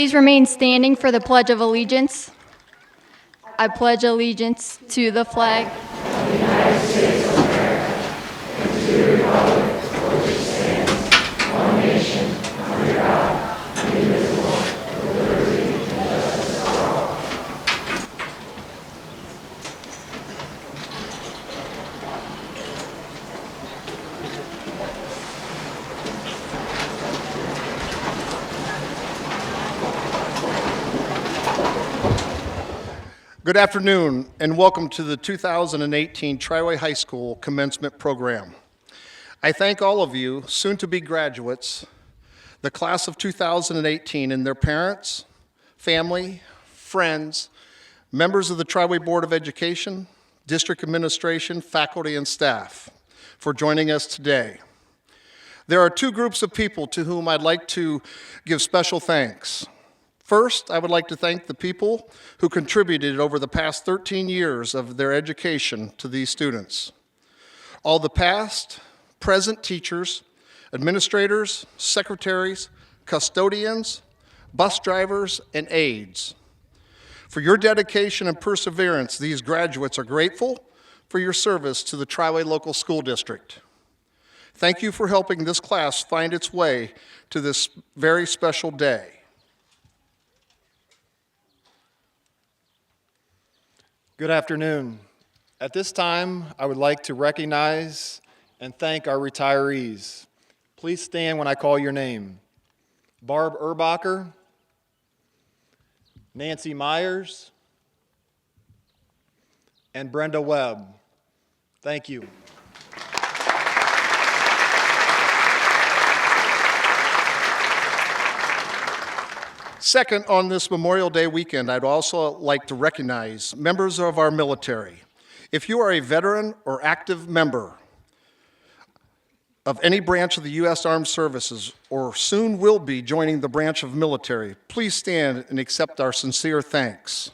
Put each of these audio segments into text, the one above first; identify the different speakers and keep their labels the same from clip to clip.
Speaker 1: Please remain standing for the Pledge of Allegiance. I pledge allegiance to the flag
Speaker 2: Good afternoon, and welcome to the 2018 Triway High School Commencement Program. I thank all of you, soon-to-be graduates, the class of 2018, and their parents, family, friends, members of the Triway Board of Education, district administration, faculty, and staff for joining us today. There are two groups of people to whom I'd like to give special thanks. First, I would like to thank the people who contributed over the past 13 years of their education to these students. All the past, present teachers, administrators, secretaries, custodians, bus drivers, and aides. For your dedication and perseverance, these graduates are grateful for your service to the Triway Local School District. Thank you for helping this class find its way to this very special day.
Speaker 3: Good afternoon. At this time, I would like to recognize and thank our retirees. Please stand when I call your name. Barb Erbacher, Nancy Myers, and Brenda Webb. Thank you.
Speaker 2: Second, on this Memorial Day weekend, I'd also like to recognize members of our military. If you are a veteran or active member of any branch of the U.S. Armed Services or soon will be joining the branch of military, please stand and accept our sincere thanks.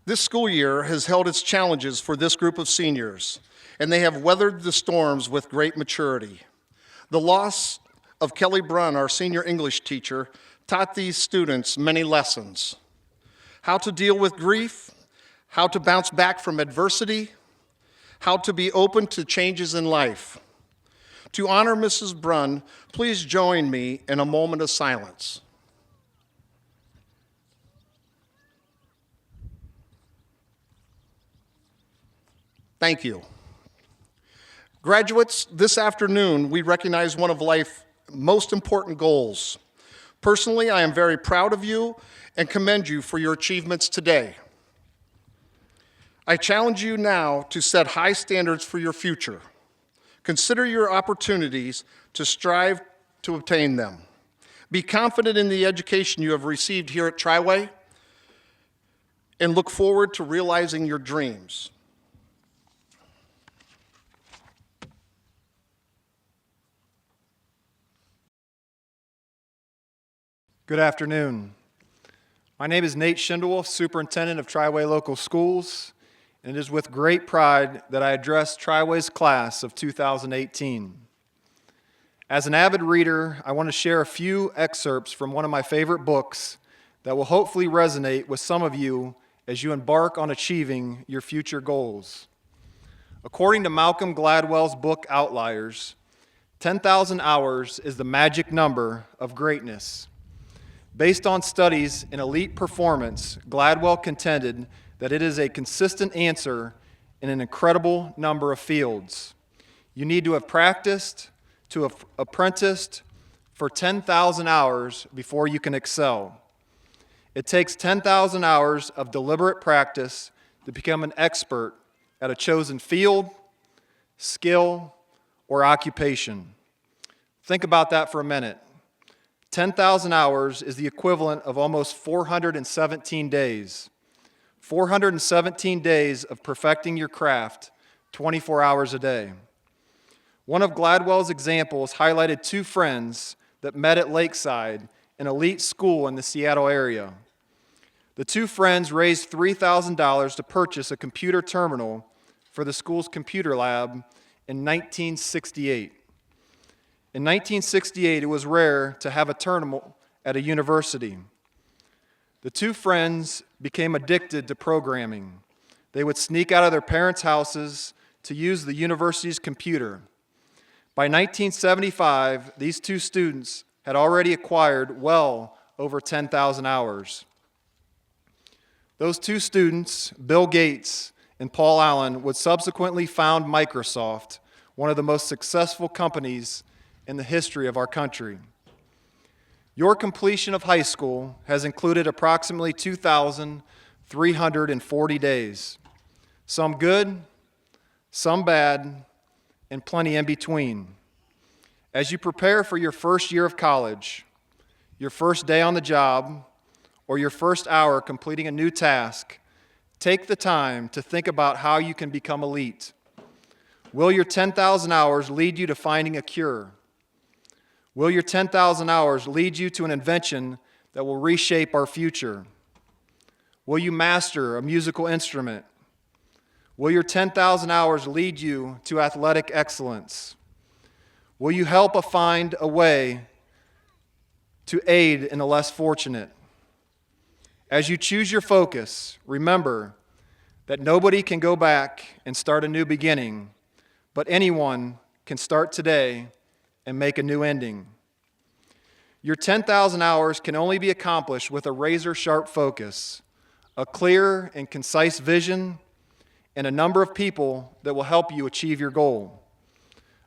Speaker 2: This school year has held its challenges for this group of seniors, and they have weathered the storms with great maturity. The loss of Kelly Brunn, our senior English teacher, taught these students many lessons. How to deal with grief, how to bounce back from adversity, how to be open to changes in life. To honor Mrs. Brunn, please join me in a moment of silence. Thank you. Graduates, this afternoon we recognize one of life's most important goals. Personally, I am very proud of you and commend you for your achievements today. I challenge you now to set high standards for your future. Consider your opportunities to strive to obtain them. Be confident in the education you have received here at Triway and look forward to realizing your dreams.
Speaker 3: Good afternoon. My name is Nate Schindewolf, Superintendent of Triway Local Schools, and it is with great pride that I address Triway's class of 2018. As an avid reader, I want to share a few excerpts from one of my favorite books that will hopefully resonate with some of you as you embark on achieving your future goals. According to Malcolm Gladwell's book Outliers, 10,000 hours is the magic number of greatness. Based on studies in elite performance, Gladwell contended that it is a consistent answer in an incredible number of fields. You need to have practiced, to have apprenticed for 10,000 hours before you can excel. It takes 10,000 hours of deliberate practice to become an expert at a chosen field, skill, or occupation. Think about that for a minute. 10,000 hours is the equivalent of almost 417 days. 417 days of perfecting your craft, 24 hours a day. One of Gladwell's examples highlighted two friends that met at Lakeside, an elite school in the Seattle area. The two friends raised $3,000 to purchase a computer terminal for the school's computer lab in 1968. In 1968, it was rare to have a terminal at a university. The two friends became addicted to programming. They would sneak out of their parents' houses to use the university's computer. By 1975, these two students had already acquired well over 10,000 hours. Those two students, Bill Gates and Paul Allen, would subsequently found Microsoft, one of the most successful companies in the history of our country. Your completion of high school has included approximately 2,340 days, some good, some bad, and plenty in between. As you prepare for your first year of college, your first day on the job, or your first hour completing a new task, take the time to think about how you can become elite. Will your 10,000 hours lead you to finding a cure? Will your 10,000 hours lead you to an invention that will reshape our future? Will you master a musical instrument? Will your 10,000 hours lead you to athletic excellence? Will you help find a way to aid in the less fortunate? As you choose your focus, remember that nobody can go back and start a new beginning, but anyone can start today and make a new ending. Your 10,000 hours can only be accomplished with a razor-sharp focus, a clear and concise vision, and a number of people that will help you achieve your goal.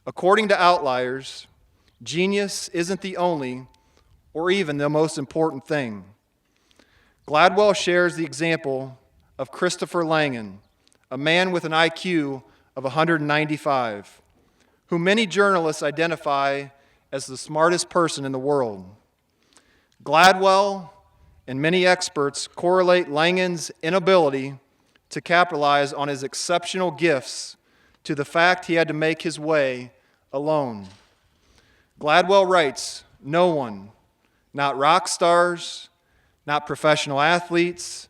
Speaker 3: According to outliers, genius isn't the only or even the most important thing. Gladwell shares the example of Christopher Langan, a man with an IQ of 195, who many journalists identify as the smartest person in the world. Gladwell and many experts correlate Langan's inability to capitalize on his exceptional gifts to the fact he had to make his way alone. Gladwell writes, "No one, not rock stars, not professional athletes,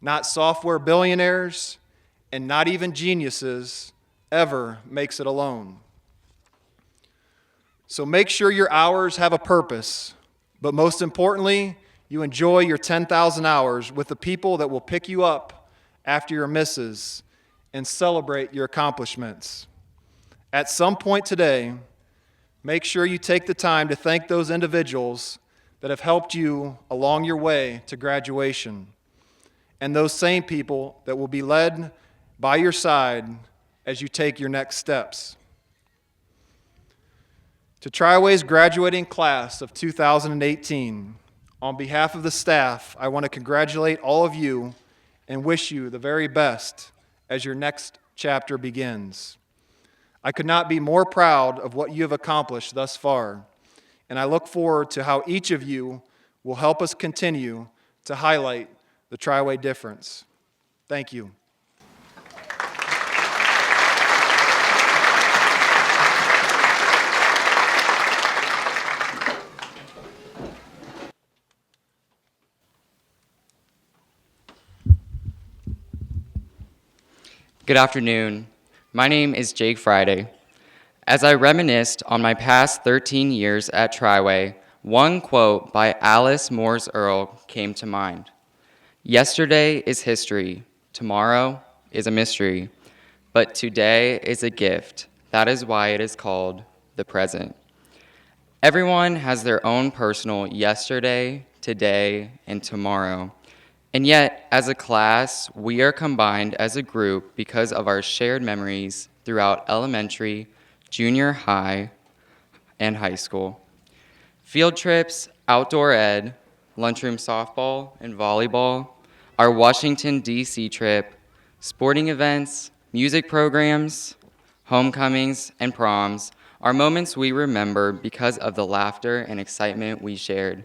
Speaker 3: not software billionaires, and not even geniuses ever makes it alone." So make sure your hours have a purpose, but most importantly, you enjoy your 10,000 hours with the people that will pick you up after your misses and celebrate your accomplishments. At some point today, make sure you take the time to thank those individuals that have helped you along your way to graduation, and those same people that will be led by your side as you take your next steps. To Triway's graduating class of 2018, on behalf of the staff, I want to congratulate all of you and wish you the very best as your next chapter begins. I could not be more proud of what you have accomplished thus far, and I look forward to how each of you will help us continue to highlight the Triway difference. Thank you.
Speaker 4: Good afternoon. My name is Jake Friday. As I reminisced on my past 13 years at Triway, one quote by Alice Morse Earle came to mind. "Yesterday is history, tomorrow is a mystery, but today is a gift. That is why it is called the present." Everyone has their own personal yesterday, today, and tomorrow. And yet, as a class, we are combined as a group because of our shared memories throughout elementary, junior high, and high school. Field trips, outdoor ed, lunchroom softball and volleyball, our Washington, D.C. trip, sporting events, music programs, homecomings, and proms are moments we remember because of the laughter and excitement we shared.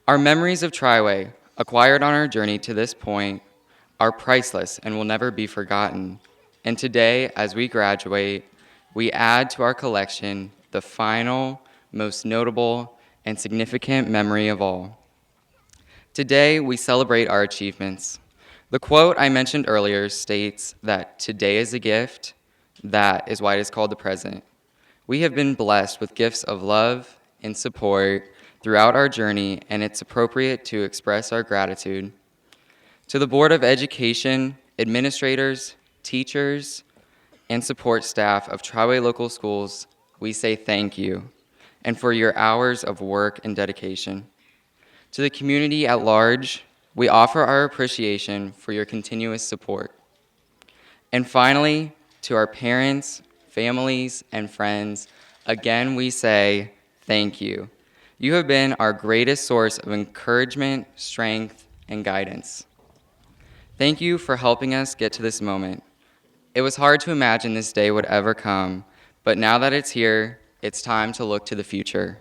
Speaker 4: Our memories of Triway, acquired on our journey to this point, are priceless and will never be forgotten. And today, as we graduate, we add to our collection the final, most notable, and significant memory of all. Today, we celebrate our achievements. The quote I mentioned earlier states that today is a gift, that is why it is called the present. We have been blessed with gifts of love and support throughout our journey, and it's appropriate to express our gratitude. To the Board of Education, administrators, teachers, and support staff of Triway Local Schools, we say thank you, and for your hours of work and dedication. To the community at large, We offer our appreciation for your continuous support. And finally, to our parents, families, and friends, again we say thank you. You have been our greatest source of encouragement, strength, and guidance. Thank you for helping us get to this moment. It was hard to imagine this day would ever come, but now that it's here, it's time to look to the future.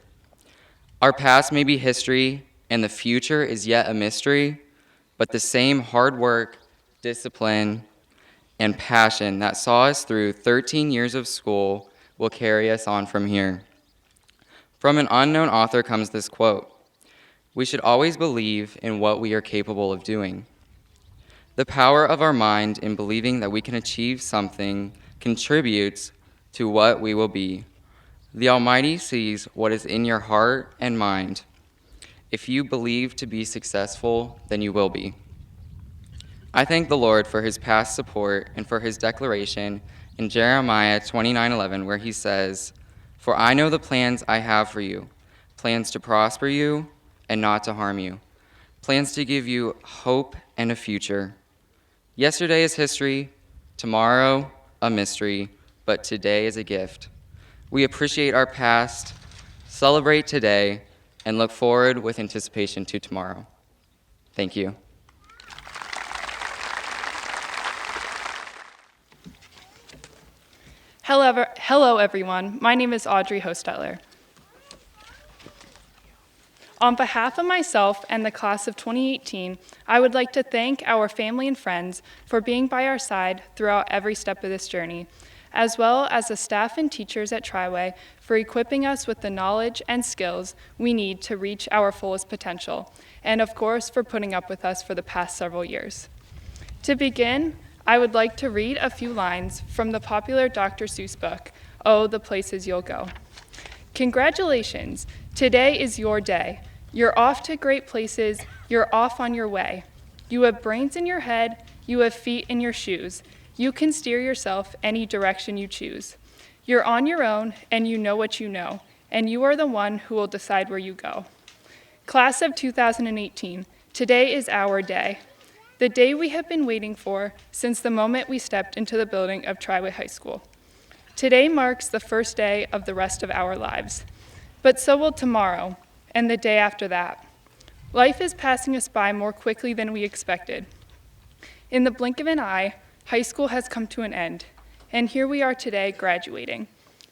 Speaker 4: Our past may be history, and the future is yet a mystery, but the same hard work, discipline, and passion that saw us through 13 years of school will carry us on from here. From an unknown author comes this quote: "We should always believe in what we are capable of doing." The power of our mind in believing that we can achieve something contributes to what we will be. The Almighty sees what is in your heart and mind. If you believe to be successful, then you will be. I thank the Lord for his past support and for his declaration in Jeremiah 29:11, where he says, "For I know the plans I have for you, plans to prosper you and not to harm you, plans to give you hope and a future." Yesterday is history, tomorrow a mystery, but today is a gift. We appreciate our past, celebrate today, and look forward with anticipation to tomorrow. Thank you.
Speaker 5: Hello, everyone. My name is Audrey Hostetler. On behalf of myself and the class of 2018, I would like to thank our family and friends for being by our side throughout every step of this journey, as well as the staff and teachers at Triway for equipping us with the knowledge and skills we need to reach our fullest potential, and of course for putting up with us for the past several years. To begin, I would like to read a few lines from the popular Dr. Seuss book, Oh, the Places You'll Go. Congratulations, today is your day. You're off to great places, you're off on your way. You have brains in your head, you have feet in your shoes. You can steer yourself any direction you choose. You're on your own, and you know what you know, and you are the one who will decide where you go. Class of 2018, today is our day. The day we have been waiting for since the moment we stepped into the building of Triway High School. Today marks the first day of the rest of our lives, but so will tomorrow, and the day after that. Life is passing us by more quickly than we expected. In the blink of an eye, high school has come to an end, and here we are today graduating,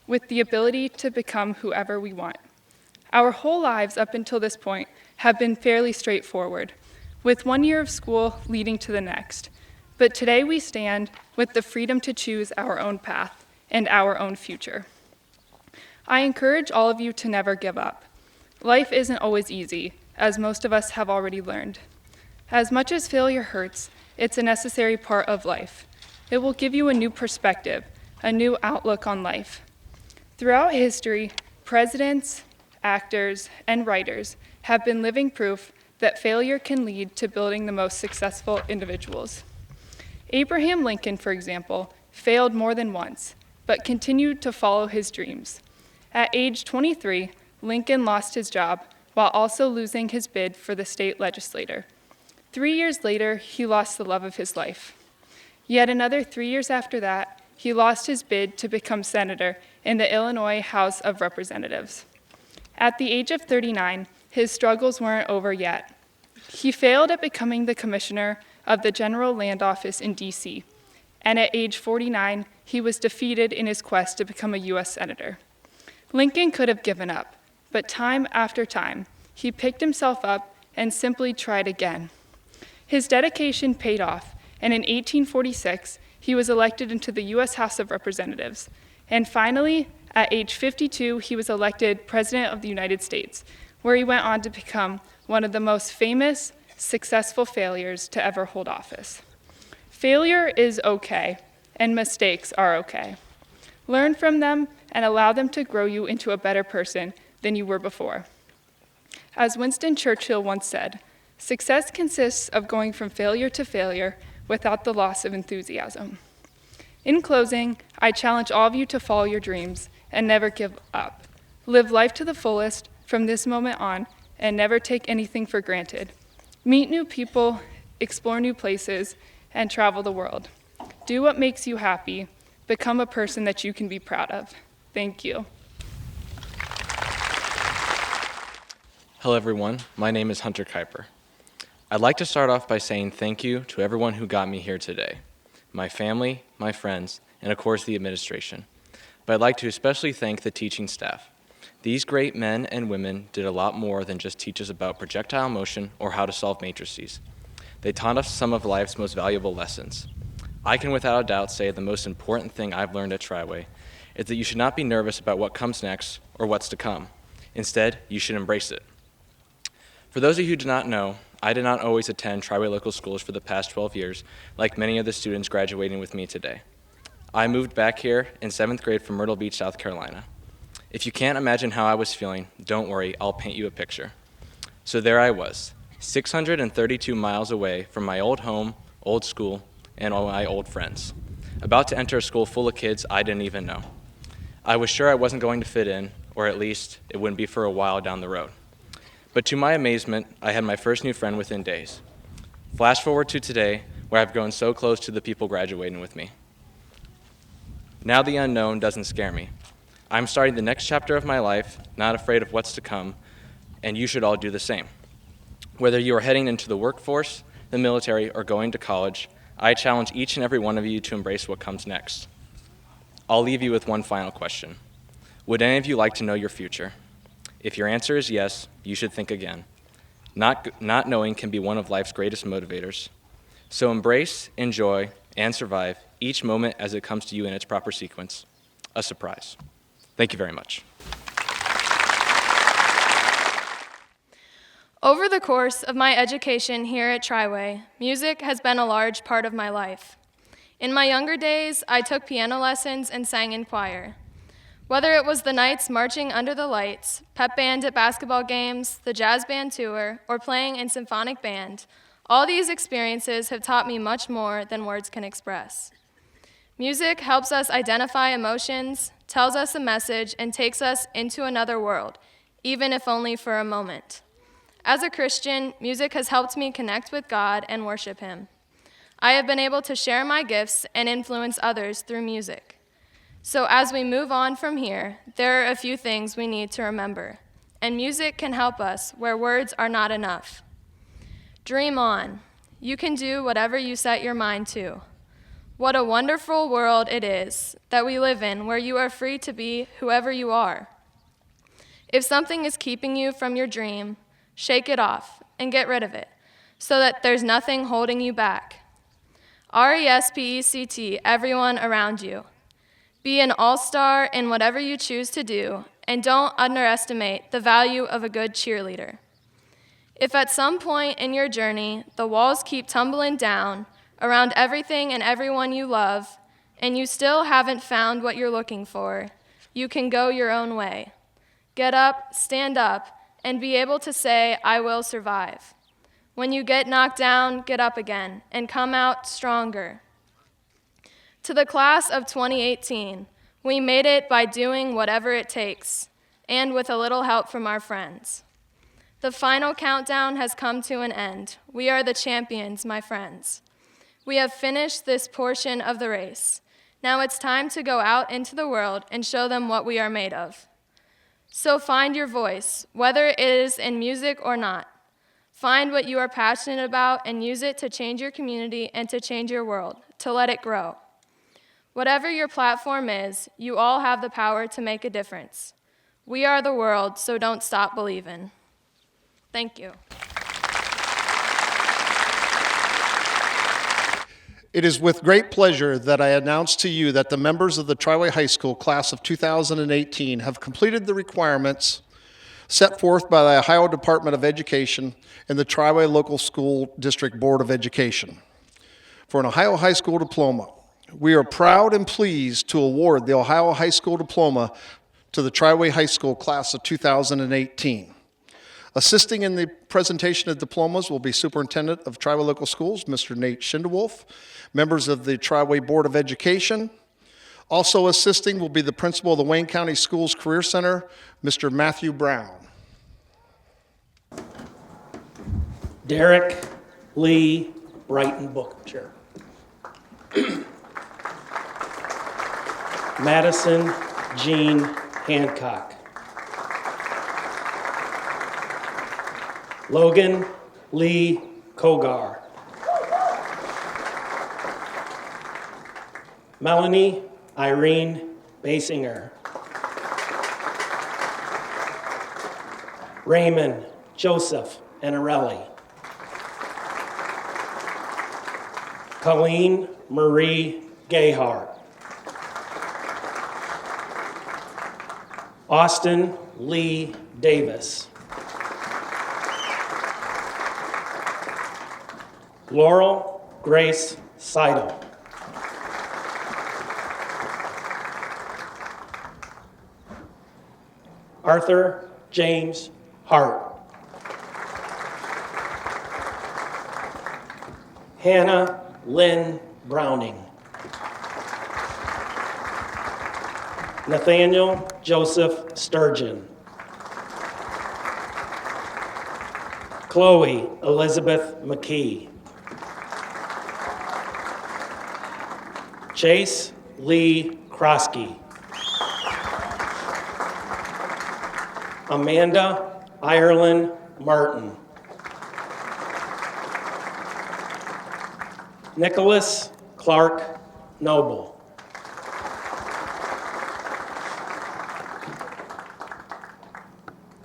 Speaker 5: with the ability to become whoever we want. Our whole lives up until this point have been fairly straightforward, with 1 year of school leading to the next. But today we stand with the freedom to choose our own path and our own future. I encourage all of you to never give up. Life isn't always easy, as most of us have already learned. As much as failure hurts, it's a necessary part of life. It will give you a new perspective, a new outlook on life. Throughout history, presidents, actors, and writers have been living proof that failure can lead to building the most successful individuals. Abraham Lincoln, for example, failed more than once, but continued to follow his dreams. At age 23, Lincoln lost his job while also losing his bid for the state legislature. 3 years later, he lost the love of his life. Yet another 3 years after that, he lost his bid to become senator in the Illinois House of Representatives. At the age of 39, his struggles weren't over yet. He failed at becoming the commissioner of the General Land Office in D.C., and at age 49, he was defeated in his quest to become a U.S. Senator. Lincoln could have given up, but time after time, he picked himself up and simply tried again. His dedication paid off, and in 1846, he was elected into the U.S. House of Representatives. And finally, at age 52, he was elected President of the United States, where he went on to become one of the most famous, successful failures to ever hold office. Failure is okay, and mistakes are okay. Learn from them and allow them to grow you into a better person than you were before. As Winston Churchill once said, success consists of going from failure to failure without the loss of enthusiasm. In closing, I challenge all of you to follow your dreams and never give up. Live life to the fullest from this moment on and never take anything for granted. Meet new people, explore new places, and travel the world. Do what makes you happy. Become a person that you can be proud of. Thank you.
Speaker 6: Hello everyone, my name is Hunter Kuiper. I'd like to start off by saying thank you to everyone who got me here today. My family, my friends, and of course the administration. But I'd like to especially thank the teaching staff. These great men and women did a lot more than just teach us about projectile motion or how to solve matrices. They taught us some of life's most valuable lessons. I can without a doubt say the most important thing I've learned at Triway is that you should not be nervous about what comes next or what's to come. Instead, you should embrace it. For those of you who do not know, I did not always attend Triway local schools for the past 12 years, like many of the students graduating with me today. I moved back here in 7th grade from Myrtle Beach, South Carolina. If you can't imagine how I was feeling, don't worry, I'll paint you a picture. So there I was, 632 miles away from my old home, old school, and all my old friends, about to enter a school full of kids I didn't even know. I was sure I wasn't going to fit in, or at least it wouldn't be for a while down the road. But to my amazement, I had my first new friend within days. Flash forward to today, where I've grown so close to the people graduating with me. Now the unknown doesn't scare me. I'm starting the next chapter of my life, not afraid of what's to come, and you should all do the same. Whether you are heading into the workforce, the military, or going to college, I challenge each and every one of you to embrace what comes next. I'll leave you with one final question. Would any of you like to know your future? If your answer is yes, you should think again. Not knowing can be one of life's greatest motivators. So embrace, enjoy, and survive each moment as it comes to you in its proper sequence. A surprise. Thank you very much.
Speaker 7: Over the course of my education here at Triway, music has been a large part of my life. In my younger days, I took piano lessons and sang in choir. Whether it was the nights marching under the lights, pep band at basketball games, the jazz band tour, or playing in symphonic band, all these experiences have taught me much more than words can express. Music helps us identify emotions, tells us a message, and takes us into another world, even if only for a moment. As a Christian, music has helped me connect with God and worship Him. I have been able to share my gifts and influence others through music. So as we move on from here, there are a few things we need to remember, and music can help us where words are not enough. Dream on. You can do whatever you set your mind to. What a wonderful world it is that we live in where you are free to be whoever you are. If something is keeping you from your dream, shake it off and get rid of it so that there's nothing holding you back. RESPECT everyone around you. Be an all-star in whatever you choose to do, and don't underestimate the value of a good cheerleader. If at some point in your journey the walls keep tumbling down around everything and everyone you love, and you still haven't found what you're looking for, you can go your own way. Get up, stand up, and be able to say, I will survive. When you get knocked down, get up again, and come out stronger. To the class of 2018, we made it by doing whatever it takes, and with a little help from our friends. The final countdown has come to an end. We are the champions, my friends. We have finished this portion of the race. Now it's time to go out into the world and show them what we are made of. So find your voice, whether it is in music or not. Find what you are passionate about and use it to change your community and to change your world, to let it grow. Whatever your platform is, you all have the power to make a difference. We are the world, so don't stop believing. Thank you.
Speaker 2: It is with great pleasure that I announce to you that the members of the Triway High School class of 2018 have completed the requirements set forth by the Ohio Department of Education and the Triway Local School District Board of Education for an Ohio High School diploma. We are proud and pleased to award the Ohio High School diploma to the Triway High School class of 2018. Assisting in the presentation of diplomas will be Superintendent of Triway Local Schools, Mr. Nate Schindewolf, members of the Triway Board of Education. Also assisting will be the Principal of the Wayne County Schools Career Center, Mr. Matthew Brown.
Speaker 8: Derek Lee Brighton Booker. Madison Jean Hancock. Logan Lee Kogar. Melanie Irene Basinger. Raymond Joseph Anarelli. Colleen Marie Gayhart. Austin Lee Davis. Laurel Grace Seidel. Arthur James Hart. Hannah Lynn Browning. Nathaniel Joseph Sturgeon. Chloe Elizabeth McKee. Chase Lee Krosky. Amanda Ireland Martin. Nicholas Clark Noble.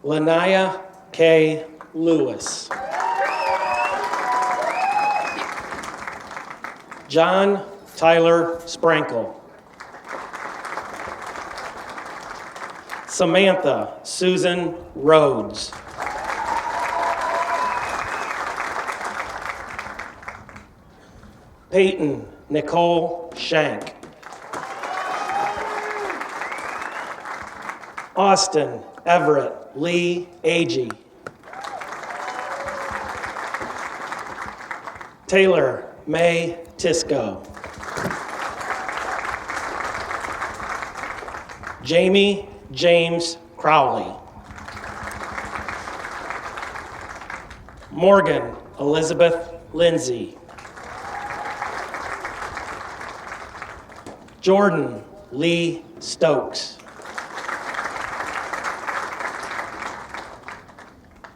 Speaker 8: Lanaya K. Lewis. John Tyler Sprankle. Samantha Susan Rhodes. Peyton Nicole Shank. Austin Everett Lee Agee. Taylor May Tisco. Jamie James Crowley. Morgan Elizabeth Lindsay. Jordan Lee Stokes.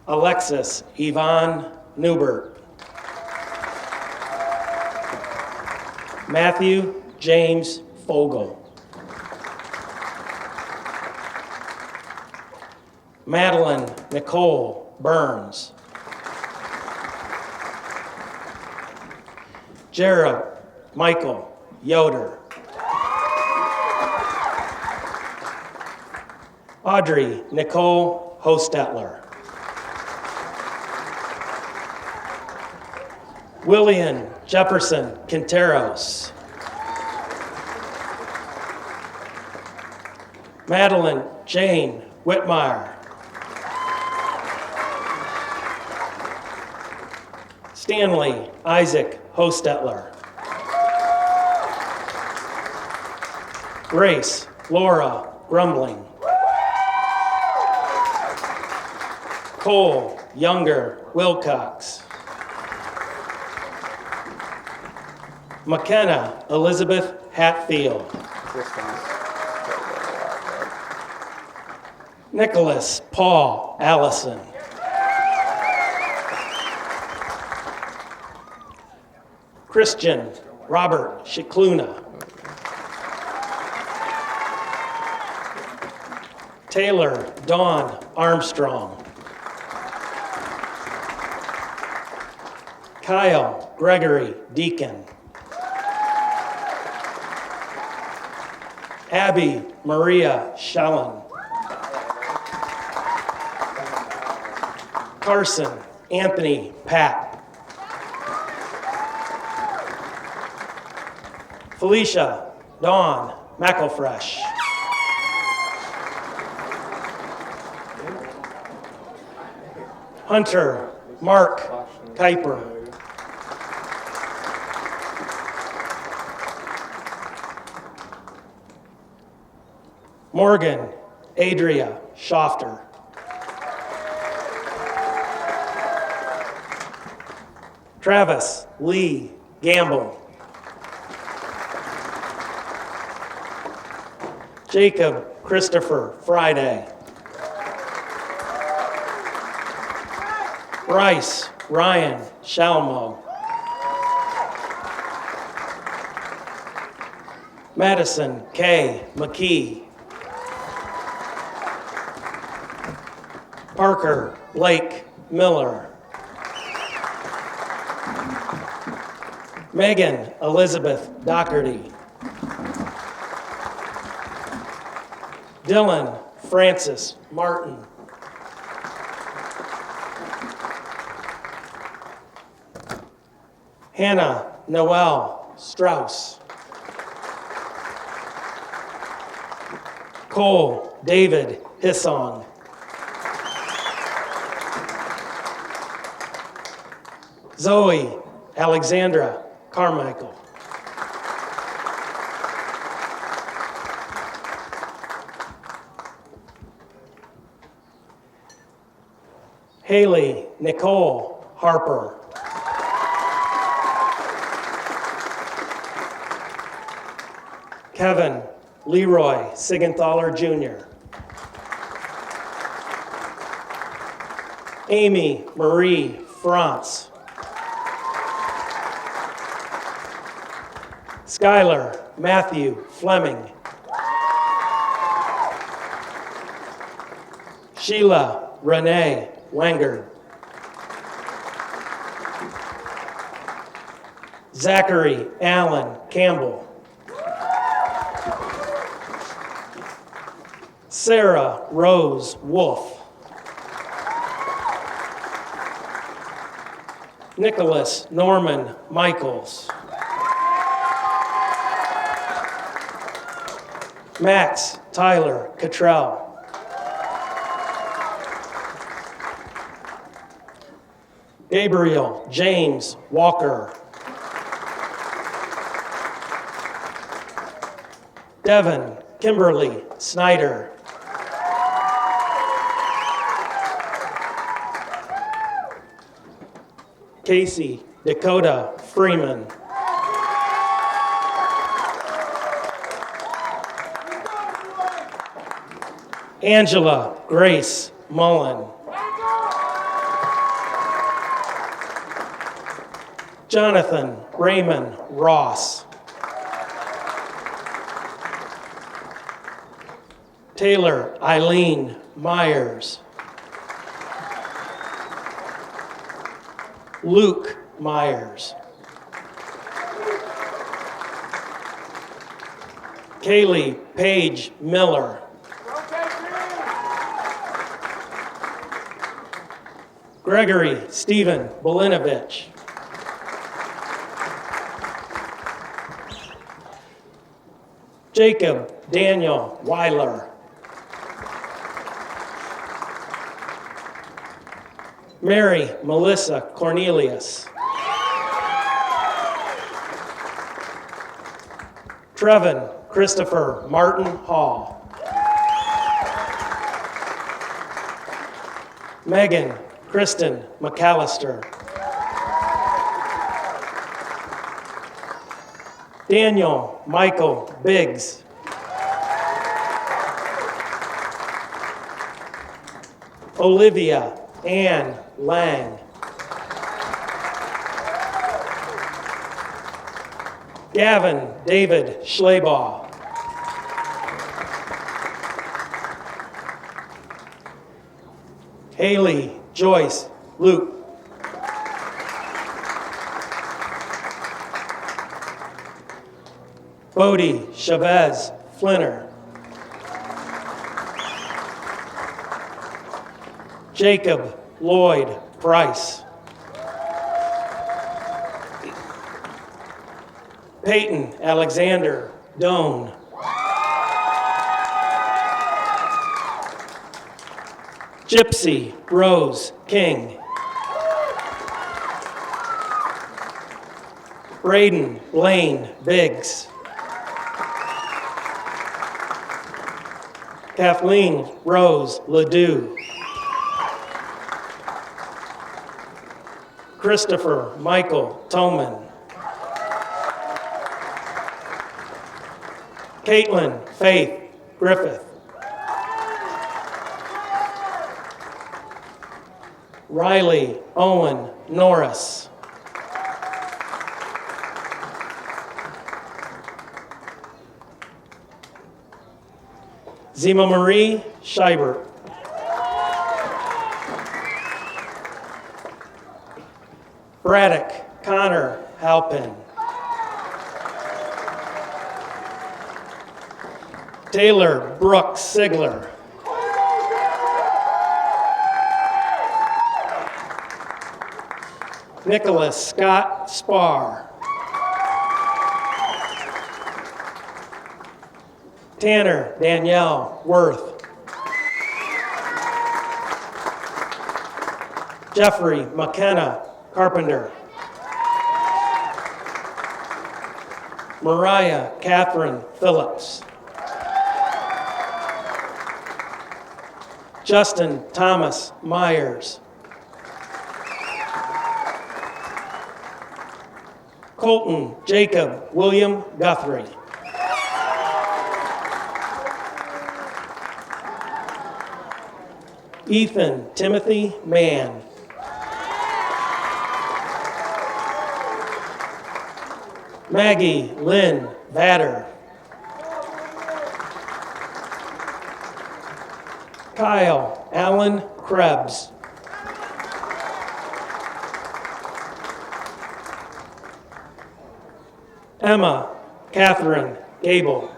Speaker 8: Alexis Yvonne Newbert. Matthew James Fogel. Madeline Nicole Burns. Jared Michael Yoder. Audrey Nicole Hostetler. William Jefferson Quinteros. Madeline Jane Whitmire. Stanley Isaac Hostetler. Grace Laura Grumbling. Cole Younger Wilcox. McKenna Elizabeth Hatfield. Nicholas Paul Allison. Christian Robert Shikluna. Taylor Dawn Armstrong. Kyle Gregory Deacon. Abby Maria Shellen. Carson Anthony Papp. Felicia Dawn McElfresh. Hunter Mark Kuiper. Morgan Adria Schofter. Travis Lee Gamble. Jacob Christopher Friday. Bryce Ryan Shalmo. Madison K. McKee. Parker Blake Miller. Megan Elizabeth Doherty. Dylan Francis Martin. Hannah Noel Strauss. Cole David Hissong. Zoe Alexandra Carmichael. Haley Nicole Harper. Kevin Leroy Sigenthaler Jr. Amy Marie France. Skylar Matthew Fleming. Sheila Renee Wenger. Zachary Allen Campbell. Sarah Rose Wolf. Nicholas Norman Michaels. Max Tyler Cottrell. Gabriel James Walker. Devin Kimberly Snyder. Casey Dakota Freeman. Angela Grace Mullen. Jonathan Raymond Ross. Taylor Eileen Myers. Luke Myers. Kaylee Paige Miller. Gregory Stephen Belinovich. Jacob Daniel Weiler. Mary Melissa Cornelius. Trevin Christopher Martin Hall. Megan Kristen McAllister. Daniel Michael Biggs. Olivia Ann Lang. Gavin David Schleybaugh. Haley Joyce Luke. Bodie Chavez Flinner. Jacob Lloyd Price. Peyton Alexander Doan. Gypsy Rose King. Braden Blaine Biggs. Kathleen Rose Ledoux. Christopher Michael Toman. Caitlin Faith Griffith. Riley Owen Norris. Zima Marie Scheibert. Braddock Connor Halpin. Taylor Brooks Sigler. Nicholas Scott Spar. Tanner Danielle Worth. Jeffrey McKenna Carpenter. Mariah Catherine Phillips. Justin Thomas Myers. Colton Jacob William Guthrie. Ethan Timothy Mann. Maggie Lynn Vatter. Kyle Allen Krebs. Emma Catherine Gable.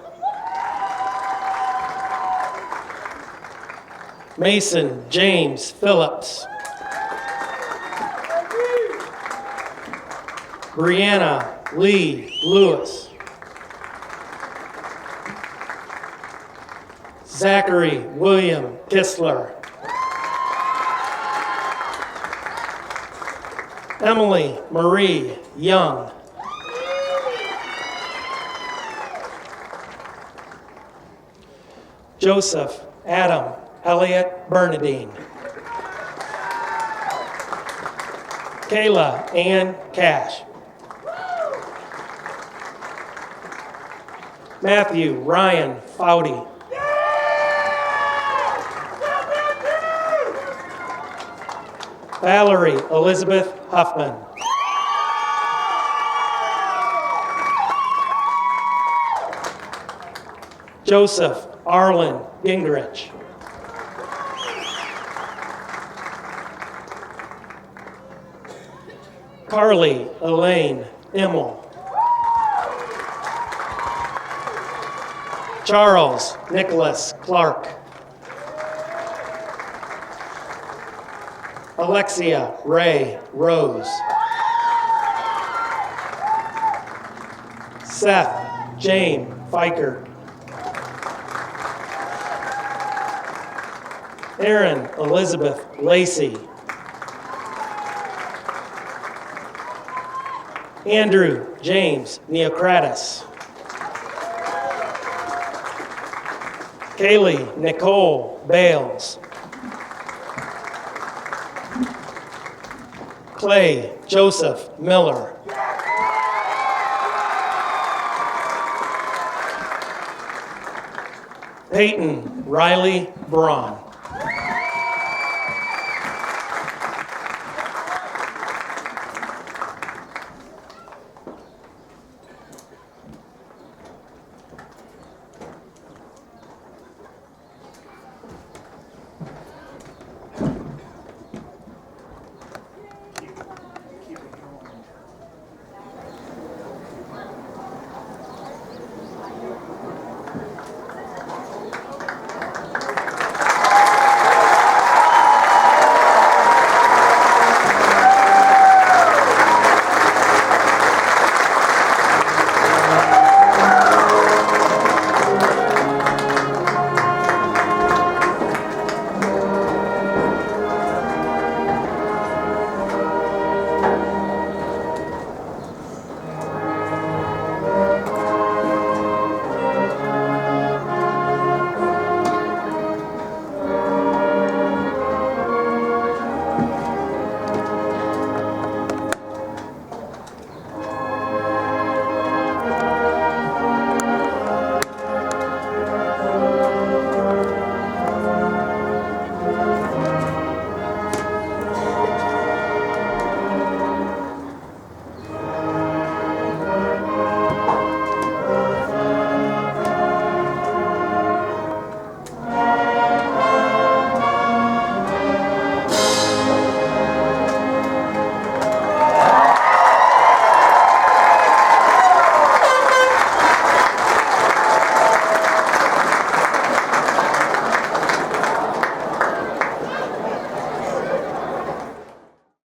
Speaker 8: Mason James Phillips. Brianna Lee Lewis. Zachary William Kistler. Emily Marie Young. Joseph Adam Elliott Bernadine. Kayla Ann Cash. Matthew Ryan Foudy. Valerie Elizabeth Huffman. Joseph Arlen Gingrich. Carly Elaine Immel. Charles Nicholas Clark. Alexia Ray Rose. Seth Jane Fikert. Erin Elizabeth Lacey. Andrew James Neocratis. Kaylee Nicole Bales. Clay Joseph Miller. Peyton Riley Braun.